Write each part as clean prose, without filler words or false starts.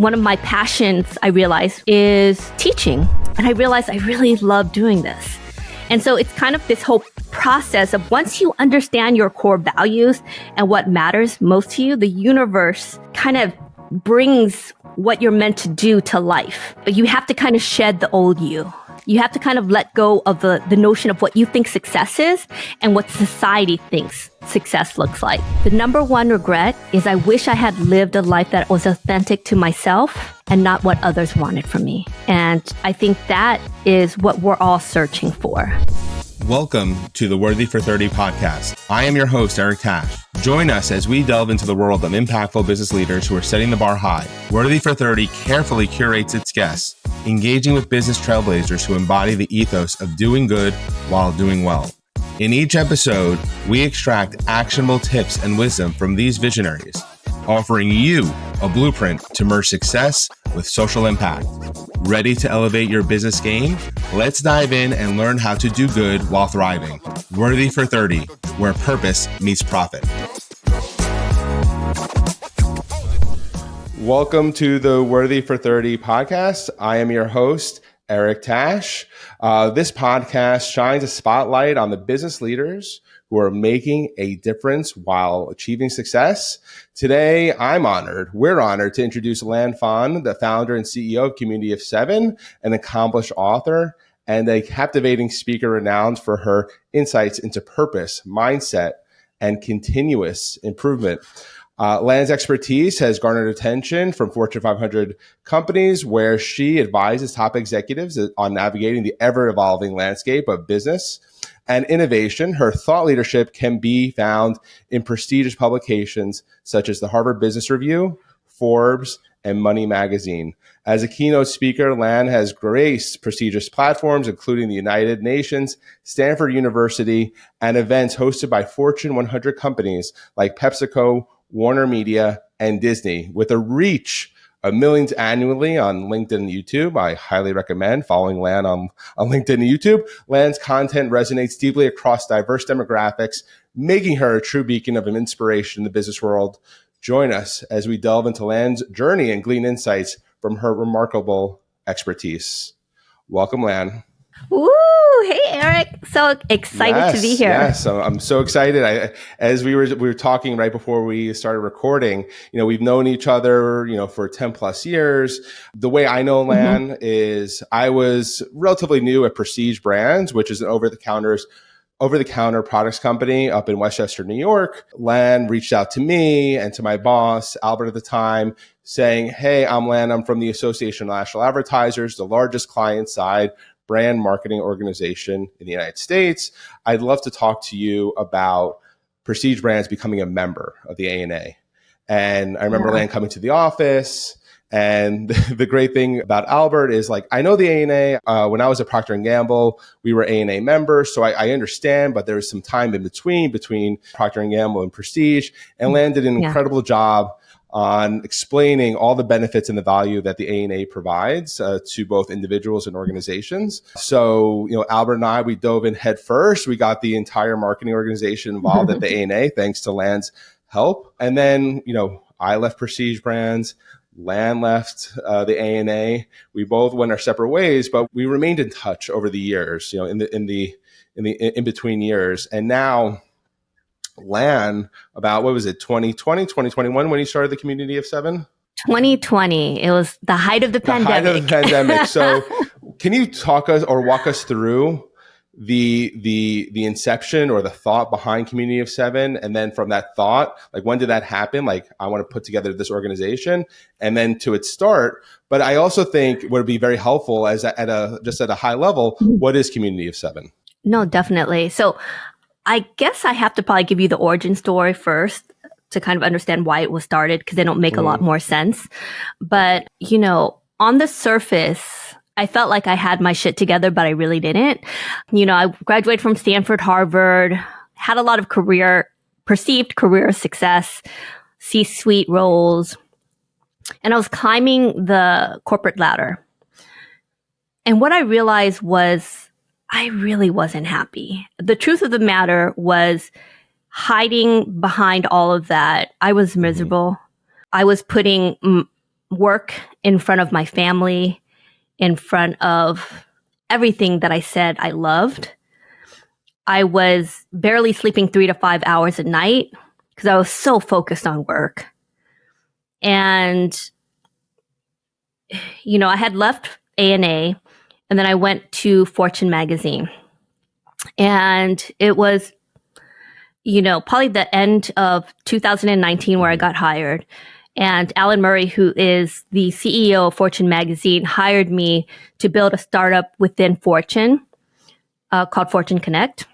one of my passions, I realized, is teaching. And I realized I really love doing this. And so it's kind of this whole process of once you understand your core values and what matters most to you, the universe kind of brings what you're meant to do to life. But you have to kind of shed the old you. You have to kind of let go of the notion of what you think success is and what society thinks success looks like. The number one regret is I wish I had lived a life that was authentic to myself and not what others wanted from me. And I think that is what we're all searching for. Welcome to the Worthy for 30 podcast. I am your host, Eric Tash. Join us as we delve into the world of impactful business leaders who are setting the bar high. Worthy for 30 carefully curates its guests, engaging with business trailblazers who embody the ethos of doing good while doing well. In each episode, we extract actionable tips and wisdom from these visionaries, offering you a blueprint to merge success with social impact. Ready to elevate your business game? Let's dive in and learn how to do good while thriving. Worthy for 30, where purpose meets profit. Welcome to the Worthy for 30 podcast. I am your host, Eric Tash. This podcast shines a spotlight on the business leaders who are making a difference while achieving success. Today, we're honored to introduce Lan Phan, the founder and CEO of Community of Seven, an accomplished author and a captivating speaker renowned for her insights into purpose, mindset, and continuous improvement. Lan's expertise has garnered attention from Fortune 500 companies, where she advises top executives on navigating the ever-evolving landscape of business and innovation. Her thought leadership can be found in prestigious publications such as the Harvard Business Review, Forbes, and Money Magazine. As a keynote speaker, Lan has graced prestigious platforms, including the United Nations, Stanford University, and events hosted by Fortune 100 companies like PepsiCo, Warner Media, and Disney. With a reach of millions annually on LinkedIn and YouTube, I highly recommend following Lan on LinkedIn and YouTube. Lan's content resonates deeply across diverse demographics, making her a true beacon of an inspiration in the business world. Join us as we delve into Lan's journey and glean insights from her remarkable expertise. Welcome, Lan. Woo! Hey, Eric. So excited to be here. Yes, I'm so excited. As we were talking right before we started recording, we've known each other, for 10 plus years. The way I know Lan is I was relatively new at Prestige Brands, which is an over-the-counter products company up in Westchester, New York. Lan reached out to me and to my boss, Albert at the time, saying, "Hey, I'm Lan. I'm from the Association of National Advertisers, the largest client-side brand marketing organization in the United States. I'd love to talk to you about Prestige Brands becoming a member of the ANA." And I remember Lan coming to the office. And the great thing about Albert is, I know the ANA. When I was at Procter & Gamble, we were ANA members. So I understand, but there was some time in between Procter & Gamble and Prestige. And Lan did an incredible job on explaining all the benefits and the value that the ANA provides to both individuals and organizations. So, Albert and I, we dove in head first. We got the entire marketing organization involved at the ANA, thanks to Lan's help. And then, I left Prestige Brands. Lan left the ANA. We both went our separate ways, but we remained in touch over the years, in the between years. And now, Lan, about 2020, 2021, when you started the Community of Seven? 2020. It was the height of the pandemic. So can you walk us through the inception or the thought behind Community of Seven? And then from that thought, when did that happen? I want to put together this organization, and then to its start. But I also think would be very helpful at a high level, what is Community of Seven? No, definitely. So I guess I have to probably give you the origin story first to kind of understand why it was started, because they don't make a lot more sense. But, on the surface, I felt like I had my shit together, but I really didn't. I graduated from Stanford, Harvard, had a lot of perceived career success, C-suite roles, and I was climbing the corporate ladder. And what I realized was I really wasn't happy. The truth of the matter was, hiding behind all of that, I was miserable. I was putting work in front of my family, in front of everything that I said I loved. I was barely sleeping 3 to 5 hours a night because I was so focused on work. And, I had left A&A, and then I went to Fortune magazine. And it was, probably the end of 2019 where I got hired. And Alan Murray, who is the CEO of Fortune magazine, hired me to build a startup within Fortune called Fortune Connect.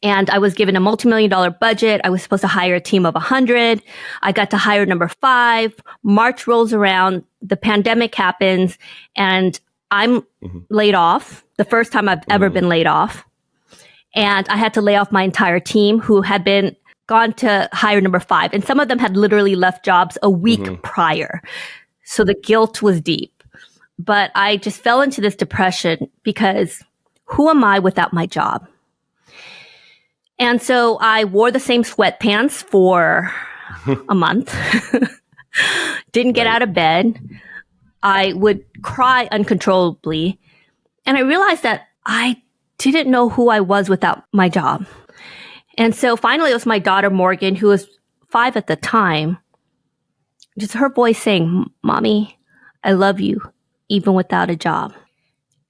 And I was given a multi-million-dollar budget. I was supposed to hire a team of 100. I got to hire number 5. March rolls around. The pandemic happens, and I'm laid off. The first time I've ever been laid off. And I had to lay off my entire team who had been gone to hire number 5. And some of them had literally left jobs a week prior. So the guilt was deep. But I just fell into this depression because who am I without my job? And so I wore the same sweatpants for a month, didn't get out of bed. I would cry uncontrollably. And I realized that I didn't know who I was without my job. And so finally it was my daughter, Morgan, who was 5 at the time, just her voice saying, "Mommy, I love you, even without a job."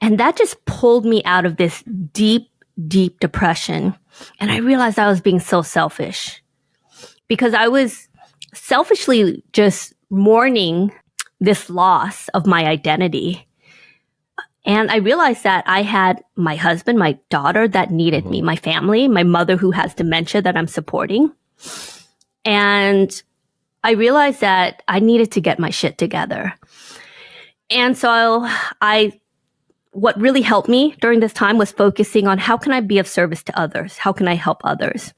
And that just pulled me out of this deep, deep depression. And I realized I was being so selfish because I was selfishly just mourning this loss of my identity. And I realized that I had my husband, my daughter that needed me, my family, my mother who has dementia that I'm supporting. And I realized that I needed to get my shit together. And so what really helped me during this time was focusing on how can I be of service to others? How can I help others?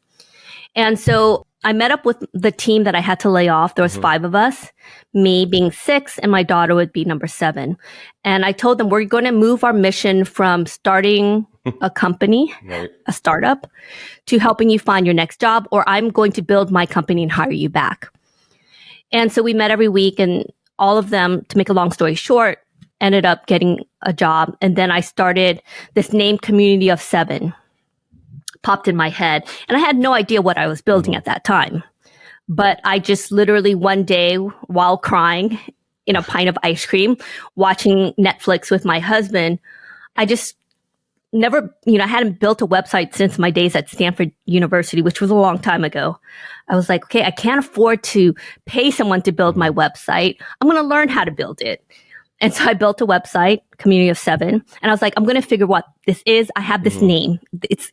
And so I met up with the team that I had to lay off. There was 5 of us, me being 6, and my daughter would be number 7. And I told them we're going to move our mission from starting a company, a startup, to helping you find your next job, or I'm going to build my company and hire you back. And so we met every week, and all of them, to make a long story short, ended up getting a job. And then I started this name Community of 7. Popped in my head. And I had no idea what I was building at that time. But I just literally one day while crying in a pint of ice cream, watching Netflix with my husband, I just never, I hadn't built a website since my days at Stanford University, which was a long time ago. I was like, okay, I can't afford to pay someone to build my website. I'm going to learn how to build it. And so I built a website, Community of 7. And I was like, I'm going to figure what this is. I have this name. It's,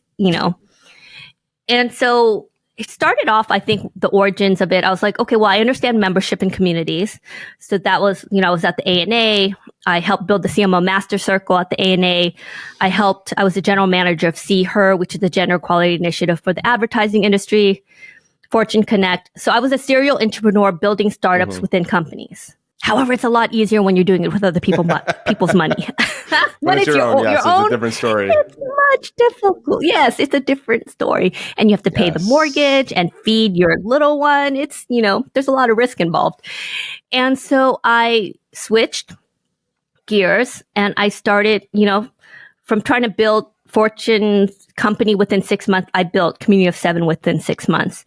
And so it started off, I think, the origins of it. I was like, okay, well, I understand membership in communities. So that was, I was at the ANA. I helped build the CMO Master Circle at the ANA. I was the general manager of See Her, which is the gender equality initiative for the advertising industry, Fortune Connect. So I was a serial entrepreneur building startups within companies. However, it's a lot easier when you're doing it with other people's money. When it's your own, yes, it's a different story. It's much difficult. Yes, it's a different story. And you have to pay the mortgage and feed your little one. It's, there's a lot of risk involved. And so I switched gears and I started, from trying to build Fortune's company within 6 months, I built Community of 7 within 6 months.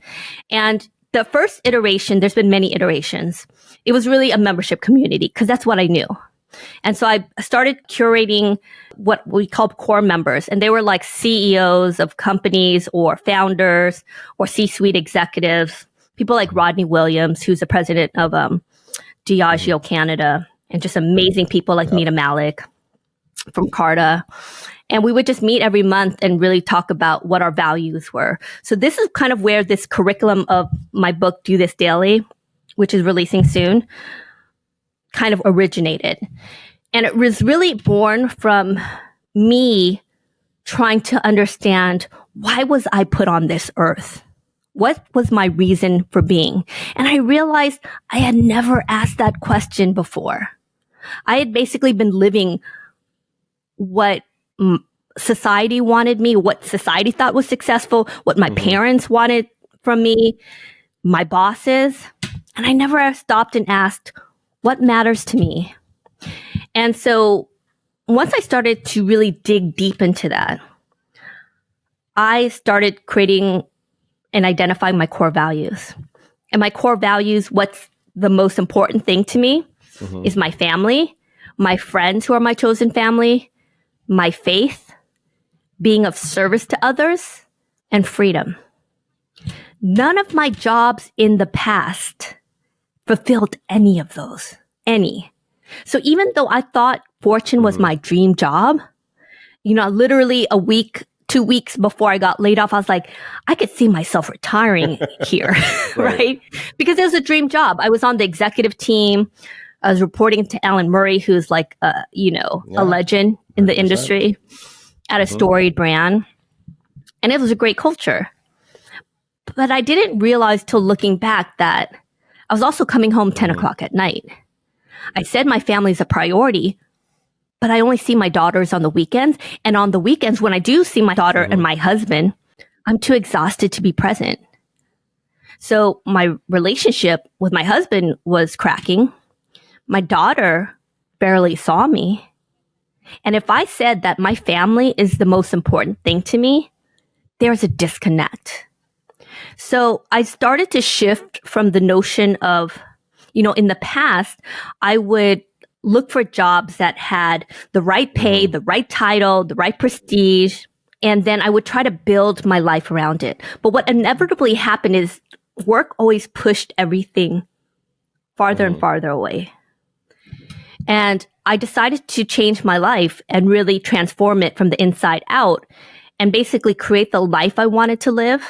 And the first iteration, there's been many iterations. It was really a membership community because that's what I knew. And so I started curating what we called core members. And they were like CEOs of companies or founders or C-suite executives, people like Rodney Williams, who's the president of Diageo Canada, and just amazing people like Nita Malik from Carta. And we would just meet every month and really talk about what our values were. So this is kind of where this curriculum of my book, Do This Daily, which is releasing soon, kind of originated. And it was really born from me trying to understand, why was I put on this earth? What was my reason for being? And I realized I had never asked that question before. I had basically been living what society wanted me, what society thought was successful, what my parents wanted from me, my bosses. And I never stopped and asked, what matters to me? And so once I started to really dig deep into that, I started creating and identifying my core values. And my core values, what's the most important thing to me is my family, my friends who are my chosen family, my faith, being of service to others, and freedom. None of my jobs in the past fulfilled any of those, any. So even though I thought Fortune was my dream job, literally a week, 2 weeks before I got laid off, I was like, I could see myself retiring here, right? Because it was a dream job. I was on the executive team. I was reporting to Alan Murray, who's like, a legend in the industry at a storied brand. And it was a great culture. But I didn't realize till looking back that I was also coming home 10 o'clock at night. I said my family is a priority, but I only see my daughters on the weekends. And on the weekends, when I do see my daughter and my husband, I'm too exhausted to be present. So my relationship with my husband was cracking. My daughter barely saw me. And if I said that my family is the most important thing to me, there's a disconnect. So I started to shift from the notion of, in the past, I would look for jobs that had the right pay, the right title, the right prestige, and then I would try to build my life around it. But what inevitably happened is work always pushed everything farther and farther away. And I decided to change my life and really transform it from the inside out and basically create the life I wanted to live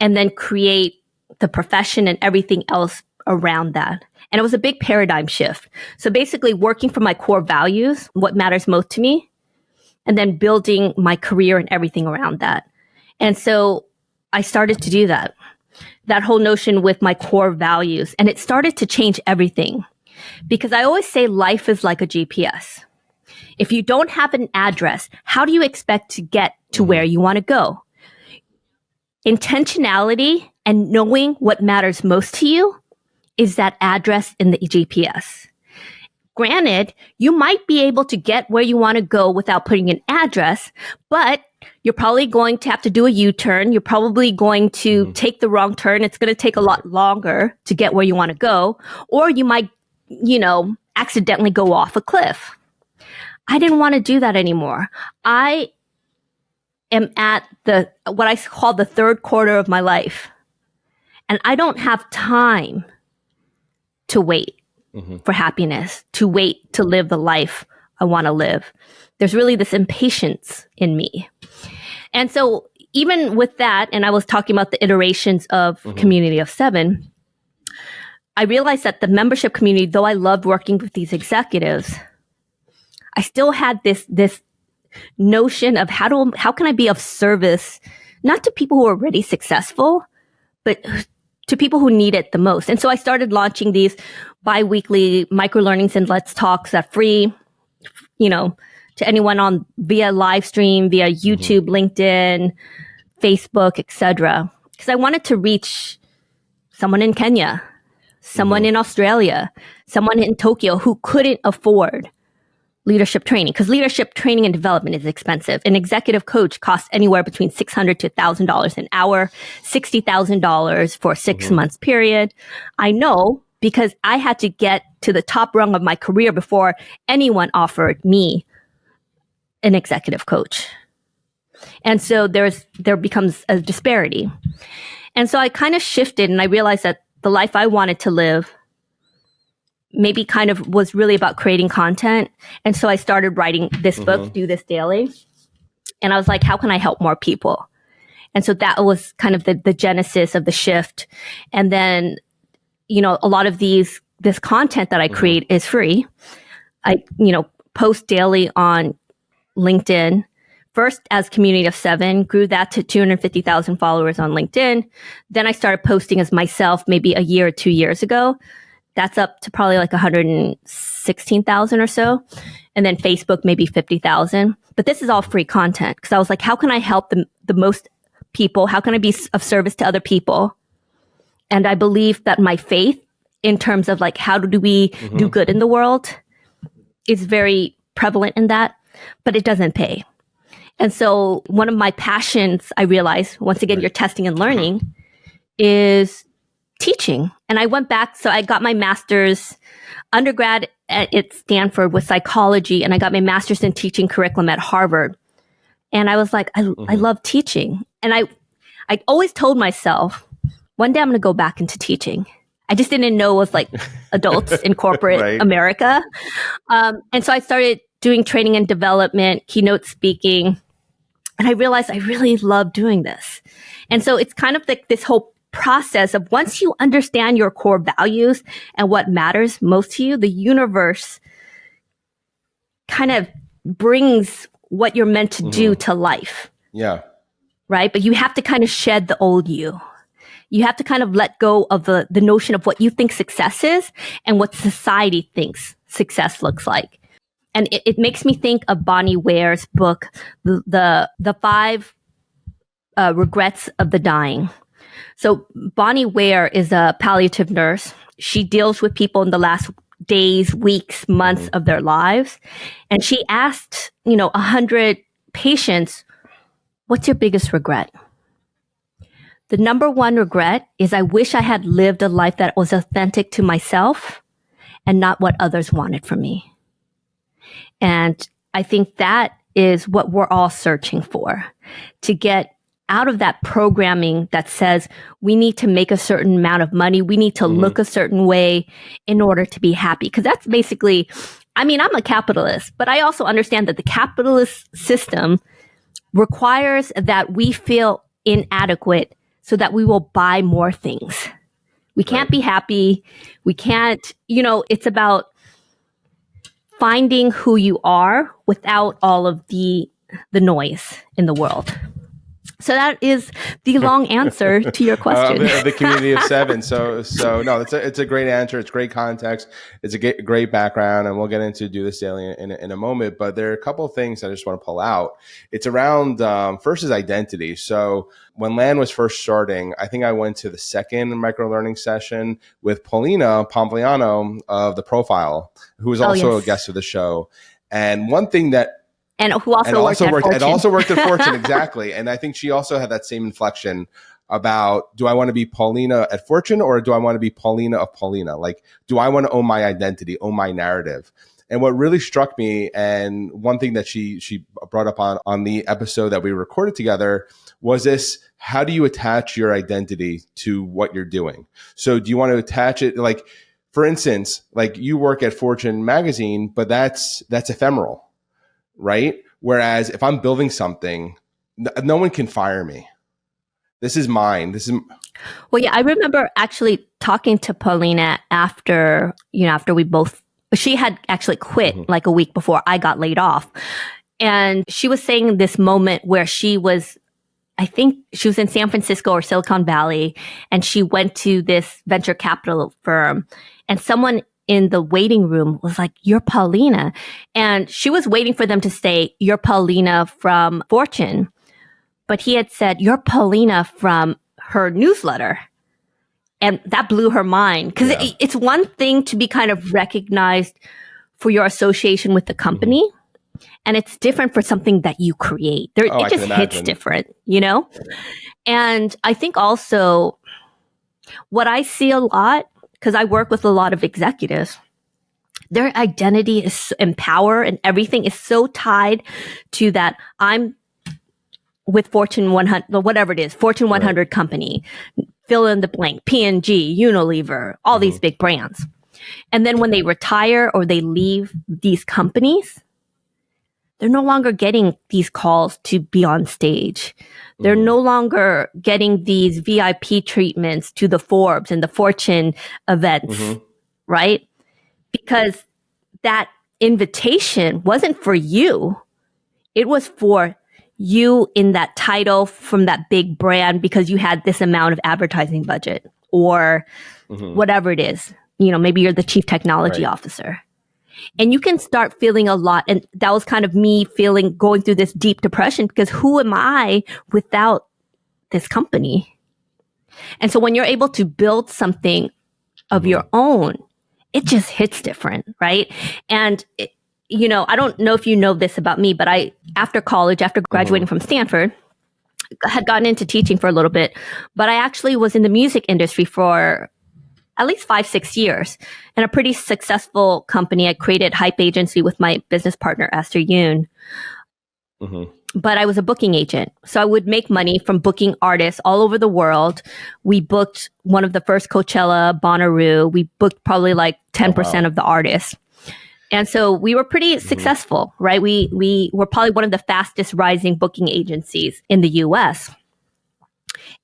and then create the profession and everything else around that. And it was a big paradigm shift. So basically working for my core values, what matters most to me, and then building my career and everything around that. And so I started to do that whole notion with my core values. And it started to change everything because I always say life is like a GPS. If you don't have an address, how do you expect to get to where you want to go? Intentionality and knowing what matters most to you is that address in the GPS. Granted, you might be able to get where you want to go without putting an address, but you're probably going to have to do a U-turn. You're probably going to take the wrong turn. It's going to take a lot longer to get where you want to go, or you might, accidentally go off a cliff. I didn't want to do that anymore. I am at what I call the third quarter of my life, and I don't have time to wait for happiness, to wait to live the life I want to live. There's really this impatience in me. And so even with that, and I was talking about the iterations of Community of Seven, I realized that the membership community, though I loved working with these executives, I still had this notion of how can I be of service, not to people who are already successful, but to people who need it the most. And so I started launching these bi-weekly micro-learnings and Let's Talks that free, to anyone on via live stream, via YouTube, LinkedIn, Facebook, etc. Because I wanted to reach someone in Kenya, someone in Australia, someone in Tokyo who couldn't afford leadership training, because leadership training and development is expensive. An executive coach costs anywhere between $600 to $1,000 an hour, $60,000 for a 6 months period. I know because I had to get to the top rung of my career before anyone offered me an executive coach. And so there becomes a disparity. And so I kind of shifted and I realized that the life I wanted to live maybe kind of was really about creating content. And so I started writing this book, Do This Daily. And I was like, how can I help more people? And so that was kind of the genesis of the shift. And then, a lot of this content that I create is free. I, post daily on LinkedIn, first as Community of Seven, grew that to 250,000 followers on LinkedIn. Then I started posting as myself maybe a year or 2 years ago. That's up to probably like 116,000 or so. And then Facebook, maybe 50,000. But this is all free content because I was like, how can I help the most people? How can I be of service to other people? And I believe that my faith in terms of like, how do we do good in the world is very prevalent in that, but it doesn't pay. And so one of my passions, I realized, once again, you're testing and learning, is teaching. And I went back, so I got my master's undergrad at Stanford with psychology, and I got my master's in teaching curriculum at Harvard. And I was like, I love teaching. And I always told myself, one day I'm going to go back into teaching. I just didn't know it was like adults in corporate America. And so I started doing training and development, keynote speaking, and I realized I really love doing this. And so it's kind of like this whole process of once you understand your core values and what matters most to you, the universe kind of brings what you're meant to do to life. Yeah. Right? But you have to kind of shed the old you. You have to kind of let go of the notion of what you think success is and what society thinks success looks like. And it makes me think of Bonnie Ware's book, the 5 Regrets of the Dying. So Bonnie Ware is a palliative nurse. She deals with people in the last days, weeks, months of their lives. And she asked, 100 patients, what's your biggest regret? The number one regret is I wish I had lived a life that was authentic to myself and not what others wanted from me. And I think that is what we're all searching for, to get out of that programming that says we need to make a certain amount of money, we need to look a certain way in order to be happy. Because that's basically, I'm a capitalist, but I also understand that the capitalist system requires that we feel inadequate so that we will buy more things. We can't be happy. We can't, it's about finding who you are without all of the noise in the world. So that is the long answer to your question. The community of 7. So no, it's a great answer. It's great context. It's a great background, and we'll get into Do This Daily in a moment. But there are a couple of things I just want to pull out. It's around first is identity. So when Lan was first starting, I think I went to the second micro learning session with Paulina Pompliano of The Profile, who was also a guest of the show. And one thing that And who also worked at Fortune, exactly. And I think she also had that same inflection about, do I want to be Paulina at Fortune or do I want to be Paulina of Paulina? Like, do I want to own my identity, own my narrative? And what really struck me, and one thing that she brought up on the episode that we recorded together, was this: how do you attach your identity to what you're doing? So do you want to attach it, like, for instance, like you work at Fortune magazine, but that's ephemeral, right? Whereas if I'm building something, no one can fire me. This is mine. Well, yeah, I remember actually talking to Paulina after she had actually quit like a week before I got laid off. And she was saying this moment where I think she was in San Francisco or Silicon Valley, and she went to this venture capital firm, and someone in the waiting room was like, "You're Paulina." And she was waiting for them to say, "You're Paulina from Fortune." But he had said, "You're Paulina from her newsletter." And that blew her mind, because it's one thing to be kind of recognized for your association with the company. And it's different for something that you create. It just hits different, And I think also what I see a lot, because I work with a lot of executives, their identity and power and everything is so tied to that I'm with Fortune 100, whatever it is, Fortune 100 company, fill in the blank, P&G, Unilever, all these big brands. And then when they retire or they leave these companies, they're no longer getting these calls to be on stage. They're no longer getting these VIP treatments to the Forbes and the Fortune events, right? Because that invitation wasn't for you. It was for you in that title from that big brand because you had this amount of advertising budget or whatever it is. Maybe you're the chief technology officer. And you can start feeling a lot. And that was kind of me going through this deep depression, because who am I without this company? And so when you're able to build something of your own, it just hits different, right? And I don't know if you know this about me, but after college, after graduating from Stanford, had gotten into teaching for a little bit, but I actually was in the music industry for at least 5-6 years in a pretty successful company. I created Hype Agency with my business partner, Esther Yoon. But I was a booking agent. So I would make money from booking artists all over the world. We booked one of the first Coachella, Bonnaroo. We booked probably like 10% of the artists. And so we were pretty successful, right? We were probably one of the fastest rising booking agencies in the US.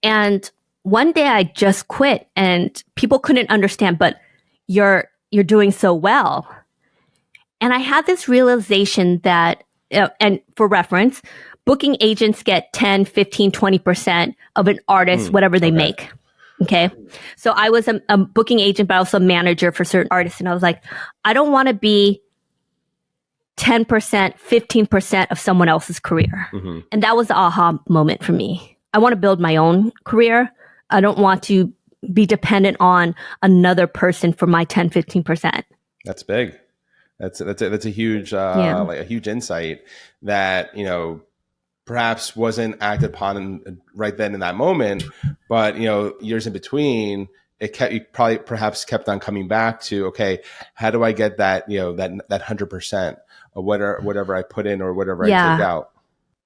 And one day I just quit and people couldn't understand, but you're doing so well. And I had this realization that, and for reference, booking agents get 10, 15, 20% of an artist, whatever they make. Okay. So I was a booking agent, but also a manager for certain artists. And I was like, I don't want to be 10%, 15% of someone else's career. And that was the aha moment for me. I want to build my own career. I don't want to be dependent on another person for my 10, 15%. That's big. That's a huge, like a huge insight that, perhaps wasn't acted upon right then in that moment, but, years in between, perhaps kept on coming back to, okay, how do I get that, that 100% of whatever I put in or whatever I take out?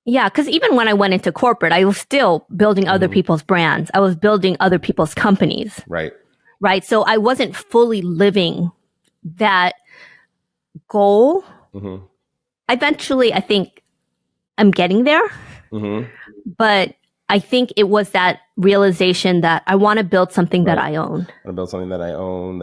Yeah, because even when I went into corporate, I was still building other people's brands. I was building other people's companies. Right. So I wasn't fully living that goal. Eventually, I think I'm getting there. But I think it was that realization that I want to build something that I own. I want to build something that I own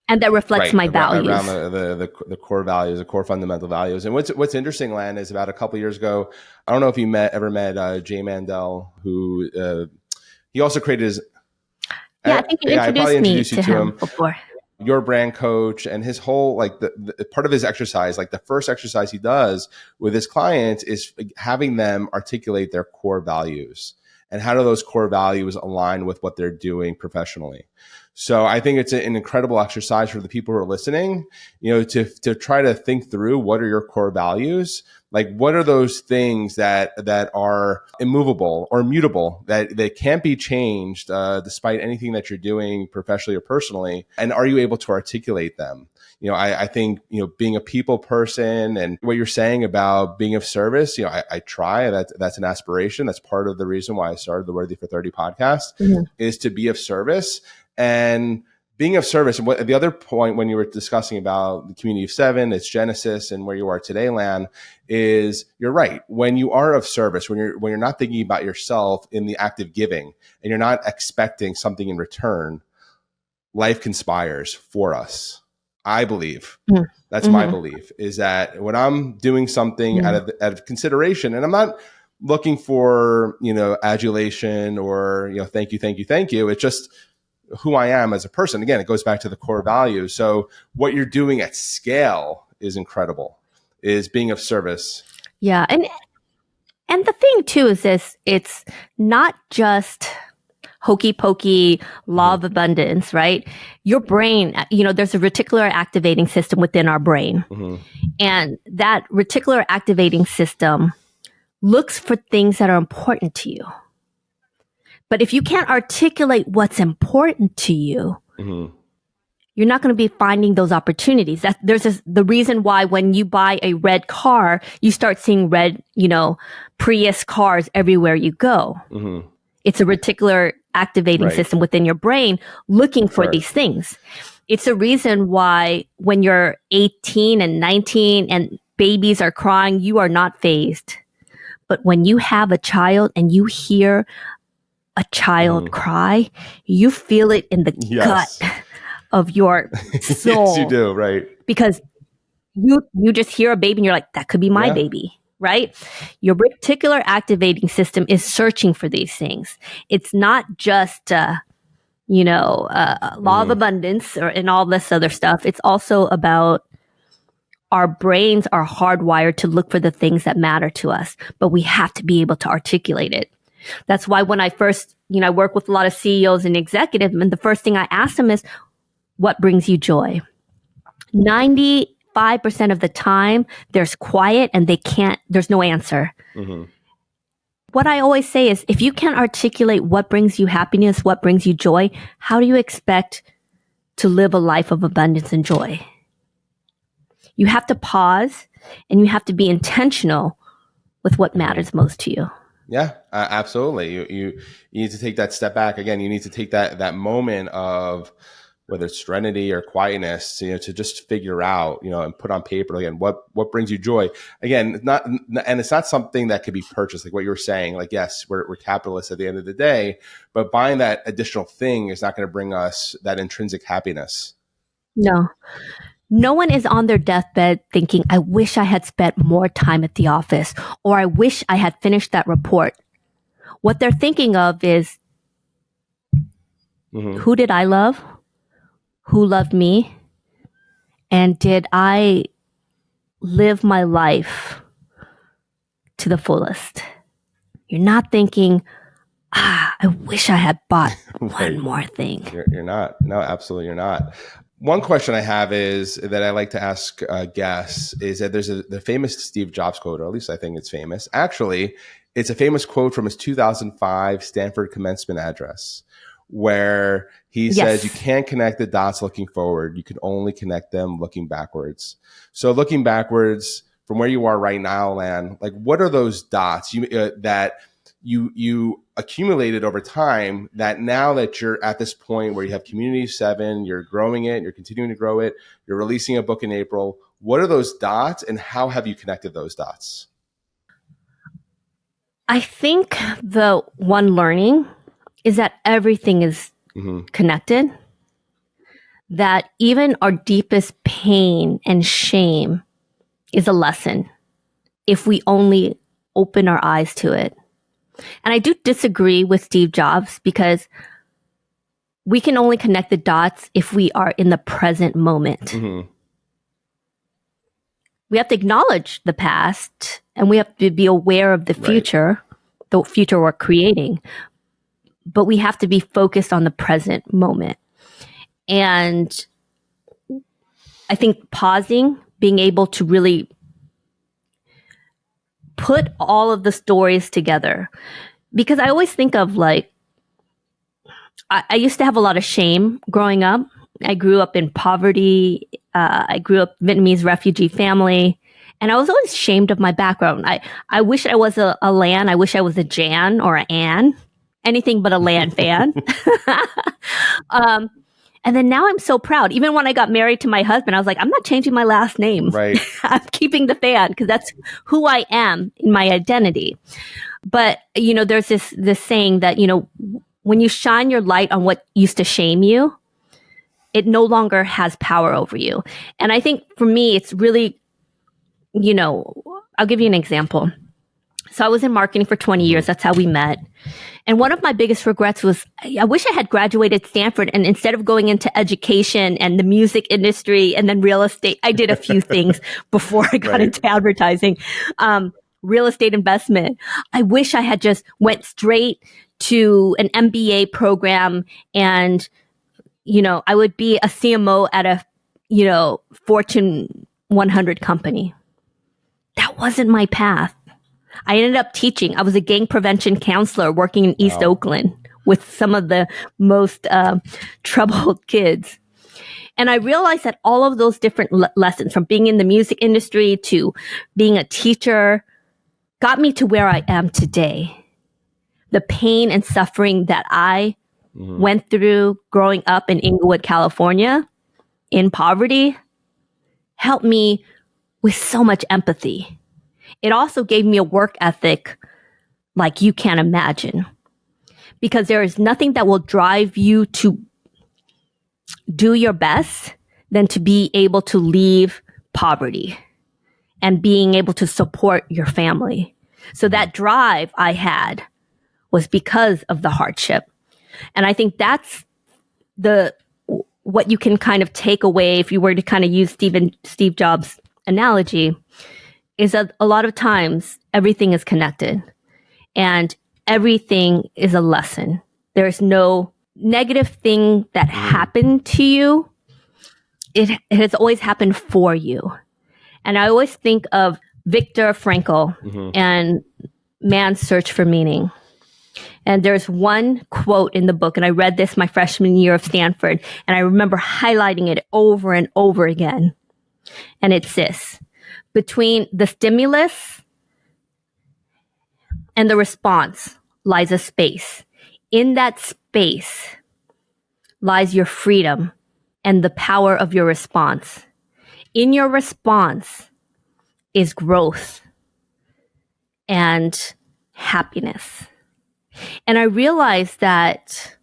and that reflects my values. Around the core values, the core fundamental values. And what's interesting, Lan, is about a couple of years ago, I don't know if you ever met Jay Mandel, who he also created his. I think you introduced me to him before. Your brand coach, and his whole, like the part of his exercise, like the first exercise he does with his clients is having them articulate their core values and how do those core values align with what they're doing professionally. So I think it's an incredible exercise for the people who are listening, to try to think through what are your core values. Like, what are those things that are immovable or mutable, that can't be changed despite anything that you're doing professionally or personally? And are you able to articulate them? I think, being a people person and what you're saying about being of service, I try. That's an aspiration. That's part of the reason why I started the Worthy for 30 podcast, is to be of service. And being of service, and the other point when you were discussing about the community of 7, its genesis, and where you are today, Lan, is you're right. When you are of service, when you're not thinking about yourself in the act of giving, and you're not expecting something in return, life conspires for us. I believe that's my belief, is that when I'm doing something out of consideration, and I'm not looking for adulation or thank you. It's just who I am as a person. Again, it goes back to the core values. So what you're doing at scale is incredible, is being of service. Yeah. And the thing too is this, it's not just hokey pokey law of abundance, right? Your brain, there's a reticular activating system within our brain. And that reticular activating system looks for things that are important to you. But if you can't articulate what's important to you, you're not going to be finding those opportunities. The reason why when you buy a red car, you start seeing red, Prius cars everywhere you go. It's a reticular activating system within your brain looking for these things. It's a reason why when you're 18 and 19 and babies are crying, you are not fazed. But when you have a child and you hear a child cry, you feel it in the gut of your soul. Yes, you do, right? Because you just hear a baby and you're like, that could be my baby, right? Your reticular activating system is searching for these things. It's not just, law of abundance and all this other stuff. It's also about our brains are hardwired to look for the things that matter to us, but we have to be able to articulate it. That's why when I first, I work with a lot of CEOs and executives, and the first thing I ask them is, what brings you joy? 95% of the time, there's quiet and there's no answer. Mm-hmm. What I always say is, if you can't articulate what brings you happiness, what brings you joy, how do you expect to live a life of abundance and joy? You have to pause and you have to be intentional with what matters most to you. Yeah, absolutely. You need to take that step back. Again, you need to take that moment of whether it's serenity or quietness, to just figure out, and put on paper again, what brings you joy. Again, it's not something that could be purchased, like what you were saying. Like, yes, we're capitalists at the end of the day, but buying that additional thing is not going to bring us that intrinsic happiness. No one is on their deathbed thinking, I wish I had spent more time at the office, or I wish I had finished that report. What they're thinking of is, who did I love? Who loved me? And did I live my life to the fullest? You're not thinking, I wish I had bought one more thing. You're not. No, absolutely you're not. One question I have is that I like to ask guests is that there's the famous Steve Jobs quote, or at least I think it's famous. Actually, it's a famous quote from his 2005 Stanford commencement address, where he says, you can't connect the dots looking forward. You can only connect them looking backwards. So looking backwards from where you are right now, Lan, like what are those dots that you accumulated over time, that now that you're at this point where you have Community 7, you're growing it, you're continuing to grow it, you're releasing a book in April. What are those dots and how have you connected those dots? I think the one learning is that everything is connected, that even our deepest pain and shame is a lesson if we only open our eyes to it. And I do disagree with Steve Jobs, because we can only connect the dots if we are in the present moment. We have to acknowledge the past and we have to be aware of the future, the future we're creating. But we have to be focused on the present moment. And I think pausing, being able to really put all of the stories together, because I always think of like, I used to have a lot of shame growing up. I grew up in poverty. I grew up Vietnamese refugee family, and I was always ashamed of my background. I wish I was a Lan. I wish I was a Jan or an Ann, anything but a Lan Phan. And then now I'm so proud. Even when I got married to my husband, I was like, I'm not changing my last name. Right. I'm keeping the Phan because that's who I am in my identity. But, there's this saying that, when you shine your light on what used to shame you, it no longer has power over you. And I think for me, it's really, I'll give you an example. So I was in marketing for 20 years. That's how we met. And one of my biggest regrets was, I wish I had graduated Stanford, and instead of going into education and the music industry and then real estate, I did a few things before I got into advertising, real estate investment. I wish I had just went straight to an MBA program and, I would be a CMO at a, Fortune 100 company. That wasn't my path. I ended up teaching. I was a gang prevention counselor working in East Oakland with some of the most troubled kids. And I realized that all of those different lessons, from being in the music industry to being a teacher, got me to where I am today. The pain and suffering that I went through growing up in Inglewood, California, in poverty, helped me with so much empathy. It also gave me a work ethic like you can't imagine, because there is nothing that will drive you to do your best than to be able to leave poverty and being able to support your family. So that drive I had was because of the hardship. And I think that's what you can kind of take away if you were to kind of use Steve Jobs' analogy, is that a lot of times everything is connected. And everything is a lesson. There's no negative thing that happened to you. It has always happened for you. And I always think of Viktor Frankl and Man's Search for Meaning. And there's one quote in the book, and I read this my freshman year of Stanford, and I remember highlighting it over and over again. And it's this: between the stimulus and the response lies a space. In that space lies your freedom and the power of your response. In your response is growth and happiness. And I realized that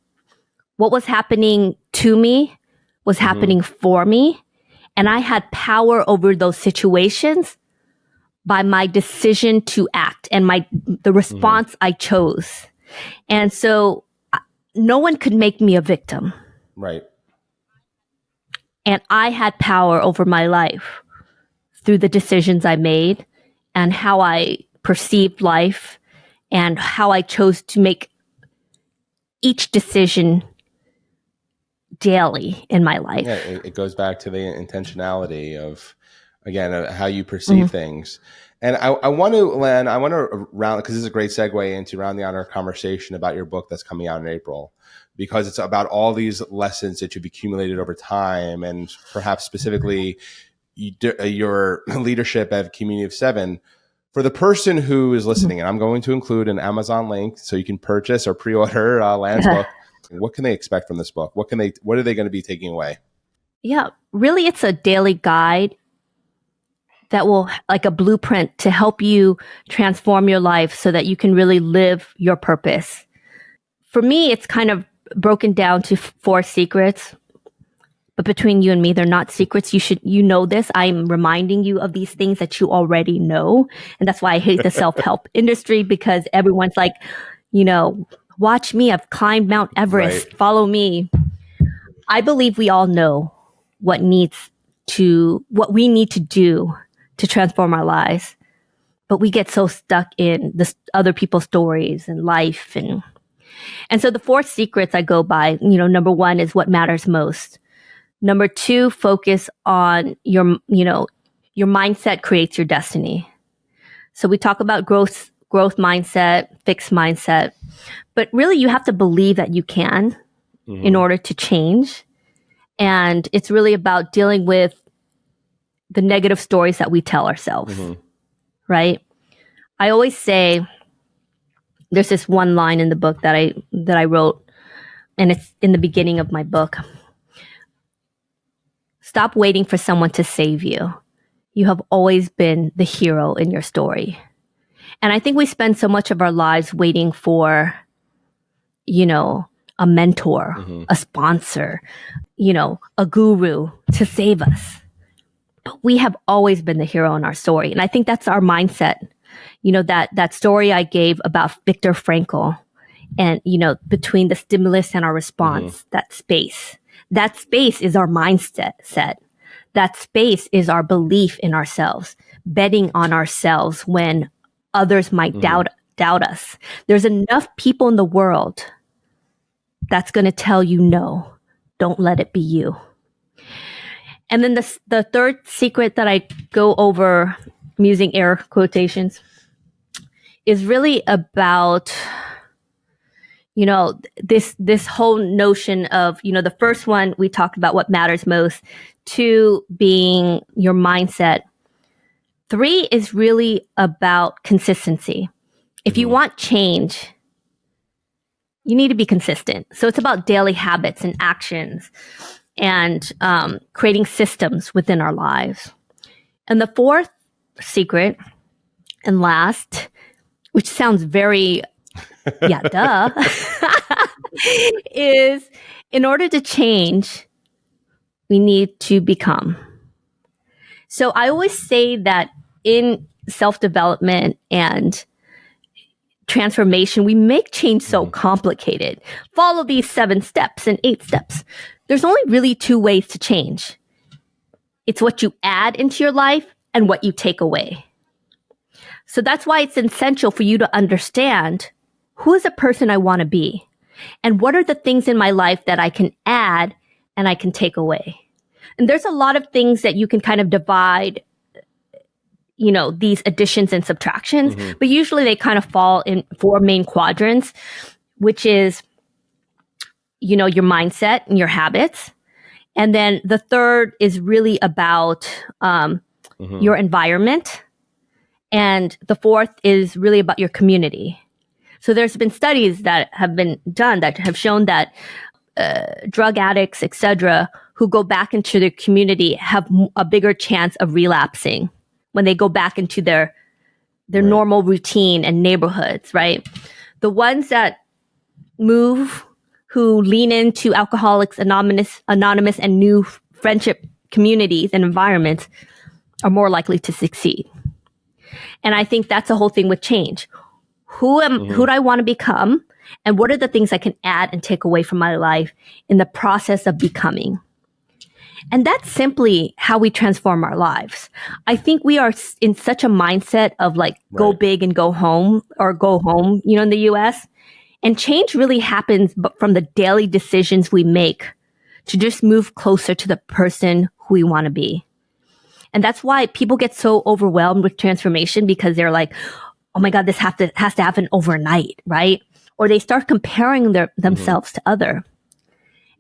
what was happening to me was happening for me. And I had power over those situations by my decision to act and the response I chose. And so no one could make me a victim. Right. And I had power over my life through the decisions I made and how I perceived life and how I chose to make each decision daily in my life. Yeah, it goes back to the intentionality of, again, how you perceive things. And I want to, Lan, round, because this is a great segue into rounding out our conversation about your book that's coming out in April, because it's about all these lessons that you've accumulated over time, and perhaps specifically your leadership at Community of Seven. For the person who is listening, and I'm going to include an Amazon link so you can purchase or pre-order Lan's book. What can they expect from this book? What are they going to be taking away? Yeah, really, it's a daily guide that will, like a blueprint to help you transform your life so that you can really live your purpose. For me, it's kind of broken down to 4 secrets. But between you and me, they're not secrets. You know this. I'm reminding you of these things that you already know. And that's why I hate the self-help industry, because everyone's like, watch me. I've climbed Mount Everest. Right. Follow me. I believe we all know what we need to do to transform our lives. But we get so stuck in other people's stories and life. And so the 4 secrets I go by, number 1 is what matters most. Number 2, focus on your mindset creates your destiny. So we talk about growth mindset, fixed mindset, but really you have to believe that you can in order to change. And it's really about dealing with the negative stories that we tell ourselves, right? I always say, there's this one line in the book that I wrote, and it's in the beginning of my book. Stop waiting for someone to save you. You have always been the hero in your story. And I think we spend so much of our lives waiting for, a mentor, a sponsor, a guru to save us. But we have always been the hero in our story. And I think that's our mindset. That story I gave about Viktor Frankl and, between the stimulus and our response, that space is our mindset set. That space is our belief in ourselves, betting on ourselves when others might doubt us. There's enough people in the world that's going to tell you no. Don't let it be you. And then the third secret that I go over, I'm using air quotations, is really about, this whole notion of, the first one, we talked about what matters most. 2 being your mindset. 3 is really about consistency. If you want change, you need to be consistent. So it's about daily habits and actions and creating systems within our lives. And the 4th secret and last, which sounds very, is in order to change, we need to become. So I always say that in self-development and transformation, we make change so complicated. Follow these 7 steps and 8 steps. There's only really 2 ways to change. It's what you add into your life and what you take away. So that's why it's essential for you to understand who is the person I want to be? And what are the things in my life that I can add and I can take away? And there's a lot of things that you can kind of divide, these additions and subtractions, but usually they kind of fall in 4 main quadrants, which is, your mindset and your habits. And then the third is really about your environment. And the fourth is really about your community. So there's been studies that have been done that have shown that drug addicts, etc., who go back into their community have a bigger chance of relapsing when they go back into their normal routine and neighborhoods, right? The ones that move, who lean into Alcoholics Anonymous and new friendship communities and environments are more likely to succeed. And I think that's the whole thing with change. Who do I want to become? And what are the things I can add and take away from my life in the process of becoming? And that's simply how we transform our lives. I think we are in such a mindset of go big and go home, or go home, in the US. And change really happens from the daily decisions we make to just move closer to the person who we want to be. And that's why people get so overwhelmed with transformation, because they're like, oh my God, this has to happen overnight, right? Or they start comparing themselves to other.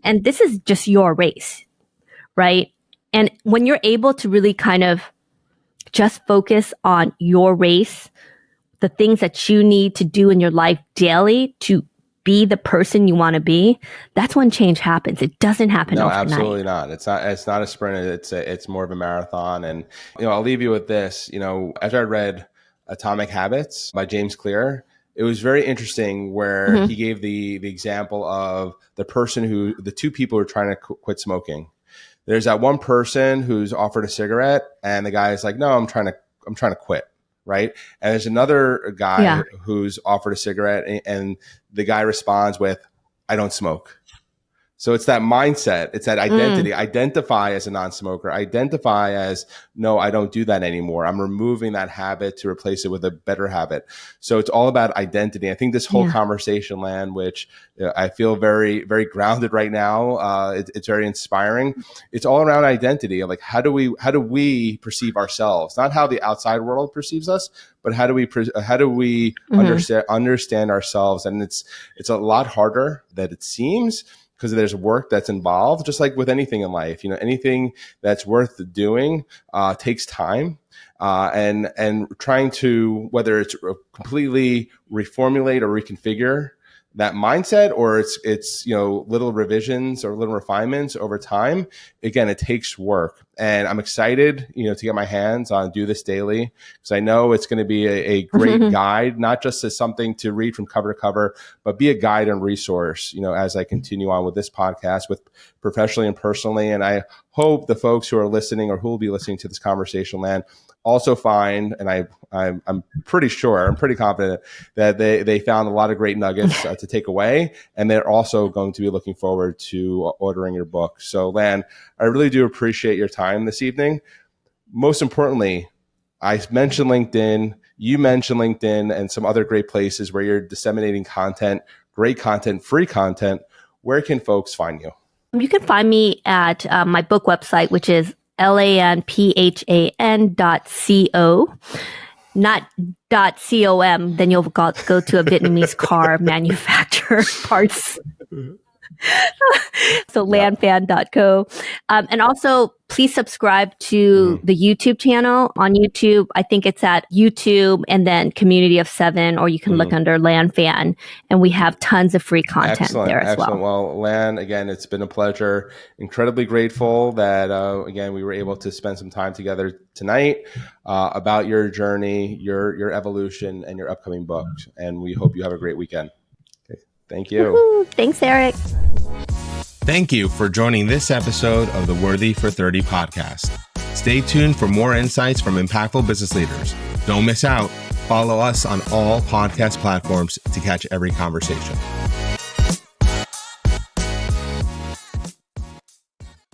And this is just your race, right? And when you're able to really kind of just focus on your race, the things that you need to do in your life daily to be the person you want to be, that's when change happens. It doesn't happen overnight. No, absolutely not. It's not a sprint. It's more of a marathon. And, I'll leave you with this, as I read Atomic Habits by James Clear, it was very interesting where he gave the example of the two people who are trying to quit smoking. There's that one person who's offered a cigarette and the guy is like, no, I'm trying to quit. Right. And there's another guy who's offered a cigarette and the guy responds with, I don't smoke. So it's that mindset. It's that identity. Identify as a non-smoker. Identify as, no, I don't do that anymore. I'm removing that habit to replace it with a better habit. So it's all about identity. I think this whole conversation, Lan, which I feel very, very grounded right now. It's very inspiring. It's all around identity. Like, how do we perceive ourselves? Not how the outside world perceives us, but how do we understand ourselves? And it's a lot harder than it seems, because there's work that's involved, just like with anything in life. Anything that's worth doing takes time, and trying to, whether it's completely reformulate or reconfigure that mindset, or it's little revisions or little refinements over time. Again, it takes work, and I'm excited to get my hands on Do This Daily, because I know it's going to be a great guide, not just as something to read from cover to cover, but be a guide and resource as I continue on with this podcast, with professionally and personally. And I hope the folks who are listening or who will be listening to this conversation, Lan, also find, and I'm pretty sure, I'm pretty confident that they found a lot of great nuggets to take away, and they're also going to be looking forward to ordering your book. So, Lan, I really do appreciate your time this evening. Most importantly, I mentioned LinkedIn, you mentioned LinkedIn, and some other great places where you're disseminating content, great content, free content. Where can folks find you? You can find me at my book website, which is lanphan.co, not .com. Then you'll go to a Vietnamese car manufacturer parts. So lanphan.co. And also, please subscribe to the YouTube channel. On YouTube, I think it's at YouTube and then Community of 7, or you can look under Lan Phan, and we have tons of free content there as well. Well, Lan, again, it's been a pleasure. Incredibly grateful that, again, we were able to spend some time together tonight about your journey, your evolution, and your upcoming books. And we hope you have a great weekend. Okay. Thank you. Woo-hoo. Thanks, Eric. Thank you for joining this episode of the Worthy for 30 podcast. Stay tuned for more insights from impactful business leaders. Don't miss out. Follow us on all podcast platforms to catch every conversation.